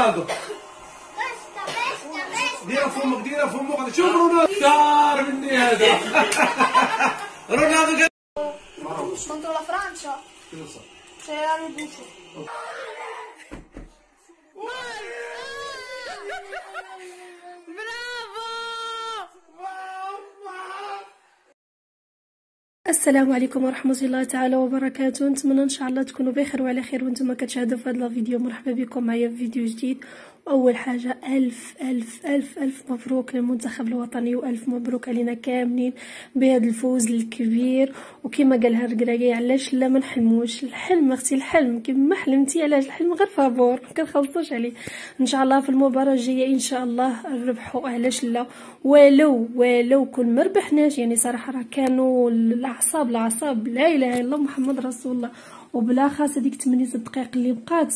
رونالدو. ديرها فمك ديرها فمك. شوف رونالدو كار مني هذا. رونالدو contro la Francia. Che lo so. C'era Reduce. السلام عليكم ورحمه الله تعالى وبركاته. نتمنى ان شاء الله تكونوا بخير وعلى خير وانتم كتشاهدوا في هذا الفيديو. مرحبا بكم معايا في فيديو جديد. واول حاجه الف الف الف الف مبروك للمنتخب الوطني والف مبروك علينا كاملين بهذا الفوز الكبير. وكما قالها الركراكي علاش لا ما نحلموش الحلم اختي الحلم كما حلمتي علاش الحلم غير فابور كنخلصوش عليه. ان شاء الله في المباراه الجايه ان شاء الله نربحوا علاش لا. ولو كون ما ربحناش يعني صراحه راه كانوا الاعصاب لا اله الا الله محمد رسول الله. وبالاخص هذيك 8 دقائق اللي بقات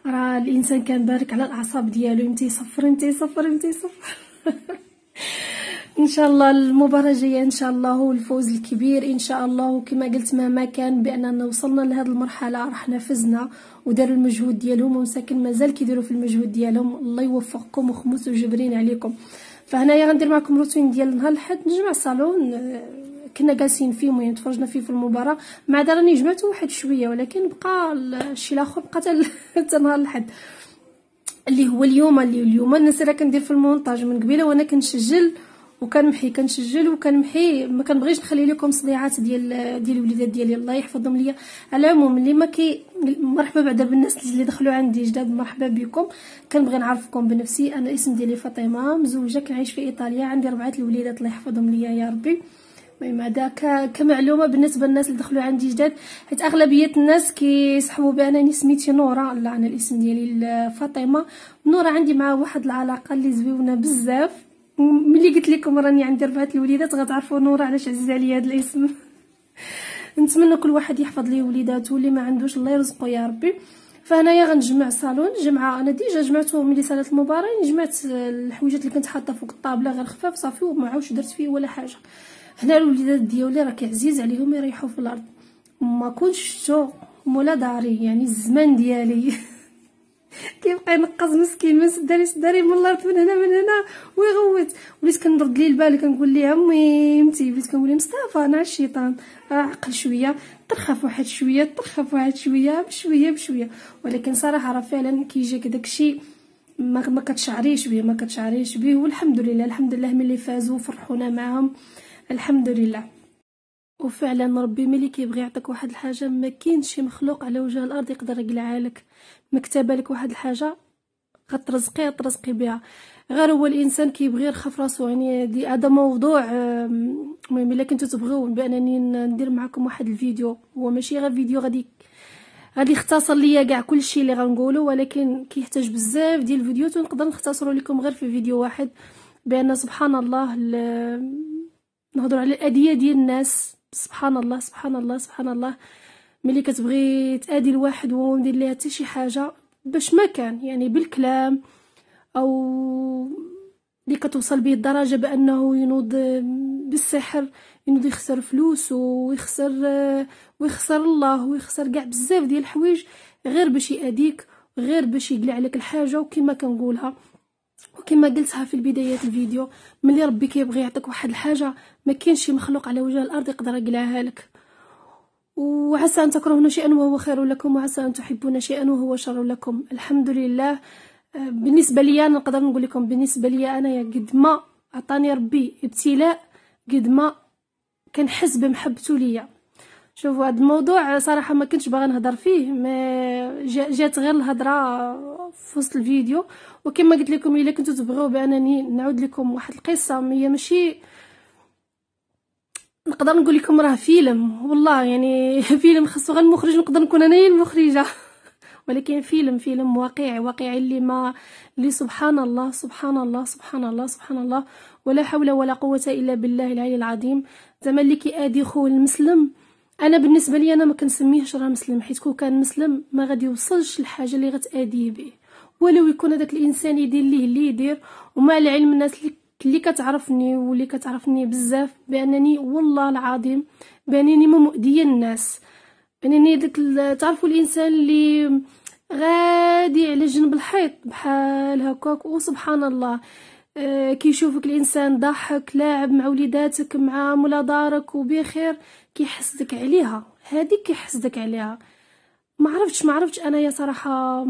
راه الانسان كان بارك على الاعصاب ديالو يمتي يصفر ان شاء الله المباراه الجايه ان شاء الله هو الفوز الكبير ان شاء الله. وكما قلت مهما كان باننا وصلنا لهذه المرحله راح نفذنا وداروا المجهود ديالهم ومساكن مازال كيديروا في المجهود ديالهم. الله يوفقكم وخمسوا جبرين عليكم. فهنايا غندير معكم روتين ديال نهار الاحد. نجمع الصالون كنا جالسين فيه المهم تفرجنا فيه في المباراه مع راني جمعته واحد شويه ولكن بقى الشيء الاخر بقى حتى نهار الاحد اللي هو اليوم الناس راه كندير في المونتاج من قبيله وانا كنسجل وكنمحي ما كنبغيش نخلي لكم صبيعات ديال الوليدات ديالي الله يحفظهم ليا. على العموم اللي ما مرحبا بعدا بالناس اللي دخلوا عندي جداد مرحبا بكم. كنبغي نعرفكم بنفسي. انا الاسم ديالي فاطمه مزوجه كنعيش في ايطاليا عندي 4 الوليدات الله يحفظهم ليا يا ربي. المهم هذا كمعلومه بالنسبه للناس اللي دخلوا عندي جداد حيت اغلبيه الناس كيسحبوا بانني سميتي نوره. لا انا الاسم ديالي فاطمه. نوره عندي مع واحد العلاقه اللي زويونه بزاف. ملي قلت لكم راني عندي 4 الوليدات غتعرفوا نوره علاش عزيز عليا هذا الاسم. نتمنى كل واحد يحفظ ليه وليداته اللي ما عندوش الله يرزقه يا ربي. فهنايا غنجمع صالون جمعه انا ديجا جمعته ملي صارت المباراه جمعت الحويجات اللي كنت حاطه فوق الطابله غير خفاف صافي وما عاودش درت فيه ولا حاجه. هنا الوليدات ديالي راه كيعزيز عليهم يريحوا في الارض ما كنتش شتو مولا داري يعني الزمان ديالي كيبقى ينقص مسكين من سداري من الارض من هنا ويغوت. وليت كنرد ليه البال كنقول ليه عمي متي بديت كنقول ليه مصطفى انا الشيطان عقل شويه ترخف واحد شويه بشويه. ولكن صراحه راه فعلا كيجيك داكشي ما كتشعريش به والحمد لله ملي فازوا وفرحونا معاهم الحمد لله. وفعلا ربي ملي كيبغي يعطيك واحد الحاجه ما كاينش شي مخلوق على وجه الارض يقدر يقلعها لك. مكتبه لك واحد الحاجه غترزقي بها غير هو الانسان كيبغي يرخف راسو. يعني هذا موضوع المهم الا كنتو تبغيو بانني ندير معكم واحد الفيديو هو ماشي غير فيديو غادي يختصر ليا كاع كلشي اللي غنقوله ولكن كيحتاج بزاف ديال الفيديوهات ونقدر نختصروا لكم غير في فيديو واحد. بان سبحان الله نهضروا على الاديه ديال الناس. سبحان الله ملي كتبغي تادي الواحد وما ندير ليها حتى شي حاجه باش ما كان يعني بالكلام او اللي كتوصل به الدرجه بانه ينوض بالسحر ينوض يخسر فلوس ويخسر الله ويخسر كاع بزاف ديال الحوايج غير باش ياديك غير باش يقلع عليك الحاجه. وكما كنقولها وكما قلتها في البدايه الفيديو ملي ربي كيبغي يعطيك واحد الحاجه ما كاينش شي مخلوق على وجه الارض يقدر يقلعها لك. وعسى ان تكرهون شيئا وهو خير لكم وعسى ان تحبون شيئا وهو شر لكم. الحمد لله بالنسبه لي انا نقدر نقول لكم بالنسبه لي انا قد ما عطاني ربي ابتلاء قد ما كنحس بمحبته ليا. شوفوا هذا الموضوع صراحه ما كنتش باغا نهضر فيه ما جات غير الهضره في وسط الفيديو. وكما قلت لكم الا كنتو تبغيو بانني نعاود لكم واحد القصه هي ماشي نقدر نقول لكم راه فيلم والله يعني فيلم خاصو غير المخرج نقدر نكون انا هي المخرجه ولكن فيلم واقعي اللي سبحان الله ولا حول ولا قوه الا بالله العلي العظيم. زعما اللي كيادي خوه المسلم انا بالنسبه لي انا ما كنسميهش راه مسلم حيت كون كان مسلم ما غادي يوصلش للحاجه اللي غتاديه به ولو يكون هذاك الانسان يدير ليه اللي يدير. ومع العلم الناس اللي كتعرفني واللي كتعرفني بزاف بانني والله العظيم بانني ما مؤذيه الناس. بانني داك تعرفوا الانسان اللي غادي على جنب الحيط بحال هكاك، وسبحان الله كيشوفك الانسان ضاحك لاعب مع وليداتك مع مولا دارك وبخير كيحسدك عليها، هذيك كيحسدك عليها. ما عرفتش انايا صراحه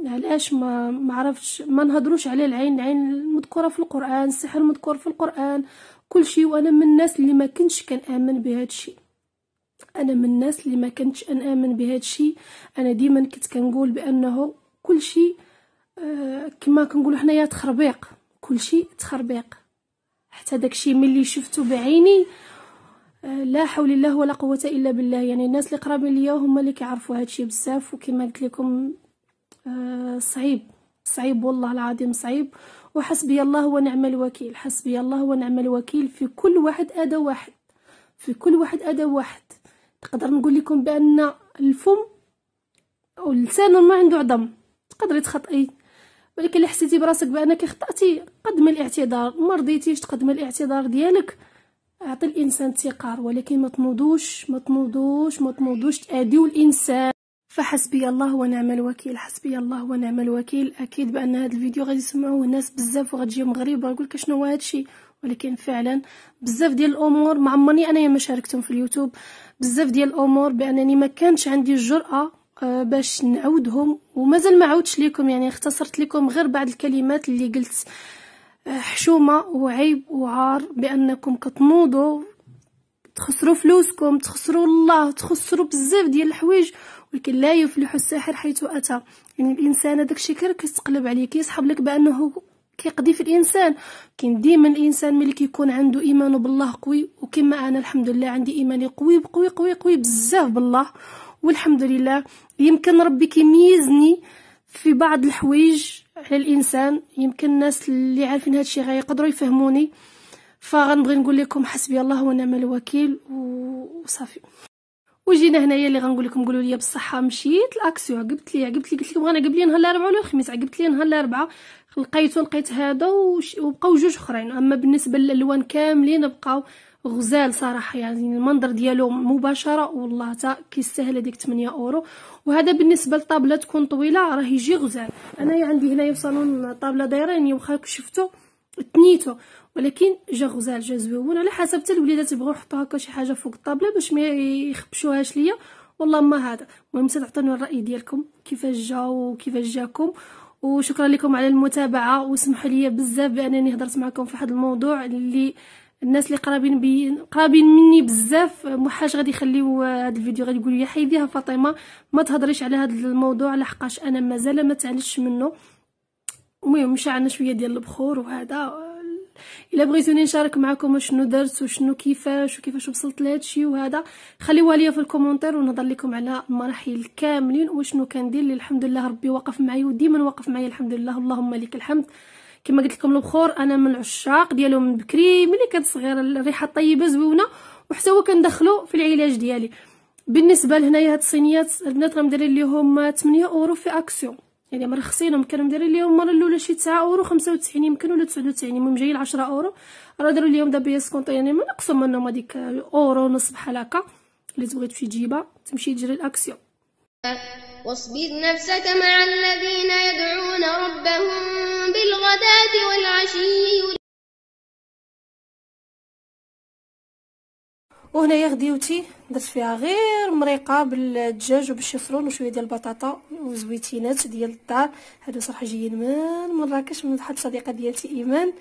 علاش ما عرفتش ما نهضروش على العين مذكوره في القران، السحر مذكور في القران، كل شيء. وانا من الناس اللي ما كنتش كنامن بهذا الشيء، انا من الناس اللي ما كنتش نامن بهذا الشيء. انا ديما كنت كنقول بانه كل شيء كما كنقولوا حنايا تخربيق، كل شيء تخربيق. حتى داكشي ملي شفته بعيني لا حول الله ولا قوه الا بالله. يعني الناس اللي قرابين ليا هما اللي كيعرفوا هادشي بزاف، وكما قلت لكم صعيب والله العظيم صعيب. وحسبي الله ونعم الوكيل، حسبي الله ونعم الوكيل في كل واحد اداه واحد، في كل واحد اداه واحد. نقدر نقول لكم بان الفم واللسان ما عنده عظم، تقدري تخطئي، ولكن اللي حسيتي براسك بانك خطأتي قدم الاعتذار، ما رضيتيش تقدم الاعتذار ديالك اعطي الانسان الثقار، ولكن ما تنوضوش تأذيو الانسان. فحسبي الله ونعم الوكيل، حسبي الله ونعم الوكيل. اكيد بان هذا الفيديو غادي يسمعوه ناس بزاف وغتجيهم غريبه يقول لك شنو هو هادشي، ولكن فعلا بزاف ديال الامور ما عمرني انايا ما شاركتهم في اليوتيوب، بزاف ديال الامور بانني ما كانش عندي الجرأه باش نعاودهم، ومازال ما عاودتش لكم. يعني اختصرت لكم غير بعض الكلمات اللي قلت حشومه وعيب وعار بانكم كتنوضوا تخسروا فلوسكم، تخسروا الله، تخسروا بزاف ديال الحوايج، ولكن لا يفلح الساحر حيث اتى. يعني الانسان داكشي كيتقلب عليه، كيسحب لك بانه كيقضي في الانسان. كاين ديما الانسان ملي كيكون عنده ايمان بالله قوي، وكما انا الحمد لله عندي ايماني قوي قوي قوي قوي بزاف بالله، والحمد لله. يمكن ربي كيميزني في بعض الحوايج على الانسان، يمكن الناس اللي عارفين هادشي غيقدروا يفهموني. فغنبغي نقول لكم حسبي الله ونعم الوكيل وصافي. وجينا هنايا اللي غنقول لكم، قولوا لي بالصحه. مشيت الاكسيو قلت لكم انا قبل لي نهار الاربعاء ولا الخميس، عقبت لي نهار الاربعاء لقيت هذا وبقاو جوج اخرين. اما بالنسبه للالوان كاملين بقاو غزال صراحه، يعني المنظر ديالو مباشره والله تا كيستاهل هذيك 8 اورو. وهذا بالنسبه لطابله تكون طويله راه يجي غزال. انايا عندي هنايا في صالون طابله دايراني واخا شفتو تنيتو، ولكن جا غزال جا زويون على حسب حتى الوليدات يبغيو يحطوا هكا شي حاجه فوق الطابله باش ما يخبشوهاش ليا. والله ما هذا. المهم تعطوني الراي ديالكم كيفاش جا وكيفاش جاكم، وشكرا لكم على المتابعه. وسمحوا لي بزاف بانني هضرت معكم في هذا الموضوع اللي الناس اللي قرابين مني بزاف محاش غادي يخليو هذا الفيديو غادي يقولوا يا حيديها فاطمه ما تهضريش على هذا الموضوع لحقاش انا مازال ما تعلمتش منه. المهم مشى عندنا شويه ديال البخور وهذا. الا بغيتوني نشارك معكم شنو درت وشنو كيفاش وصلت لهادشي وهذا، خليوها ليا في الكومونتير ونهضر لكم على المراحل كاملين وشنو كندير. اللي الحمد لله ربي وقف معايا وديما وقف معايا الحمد لله، اللهم لك الحمد. كما قلت لكم البخور انا من العشاق ديالو من بكري، ملي كنت صغيره الريحه طيبه زوينه، وحتى هو كندخلو في العلاج ديالي. بالنسبه لهنايا هاد الصينيات البنات راه مديرين ليهم 8 اورو في اكسيون، يعني مرخصينهم. كانوا مديرين ليهم المره الاولى شي 9 اورو 95 يمكن ولا 99، المهم جايين 10 اورو. راه داروا ليهم دابا يسكونط، يعني ما نقصوا منهم هذيك اورو نص بحال هكا. اللي تبغي تمشي تجيبها تمشي تجري الاكسيون. واصبر نفسك مع الذين يدعون ربهم بالغداة والعشي. وهنايا غديوتي درت فيها غير مريقه بالدجاج وبالشفرون وشويه ديال البطاطا وزويتينات ديال الدار. هادو صراحه جايين من مراكش من واحد الصديقه ديالتي ايمان.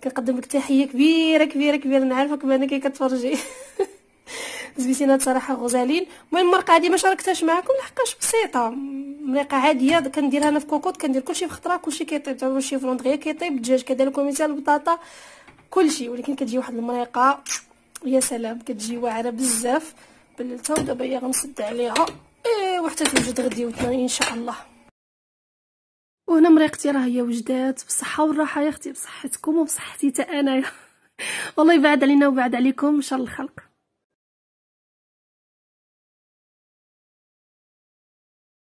كنقدم لك تحيه كبيره كبيره كبيره، نعرفك بانك كتفرجي. زويتينات صراحه غزالين. المهم المرقه هذه ما شاركتهاش معكم لحقاش بسيطه، مرقه عاديه كنديرها انا في كوكوط، كندير كلشي في خطره، كلشي كيطيب، حتى الشيفرون دغيا كيطيب، الدجاج كذلك مثال البطاطا كلشي. ولكن كتجي واحد المريقه يا سلام، كتجي واعره بزاف بللتها. ودابا هي غنسد عليها وحتى توجد غديوتنا ان شاء الله. وهنا مريقتي راه هي وجدات بالصحه والراحه يا اختي، بصحتكم وبصحتي حتى انايا. والله يبعد علينا وبعد عليكم ان شاء الله الخلق.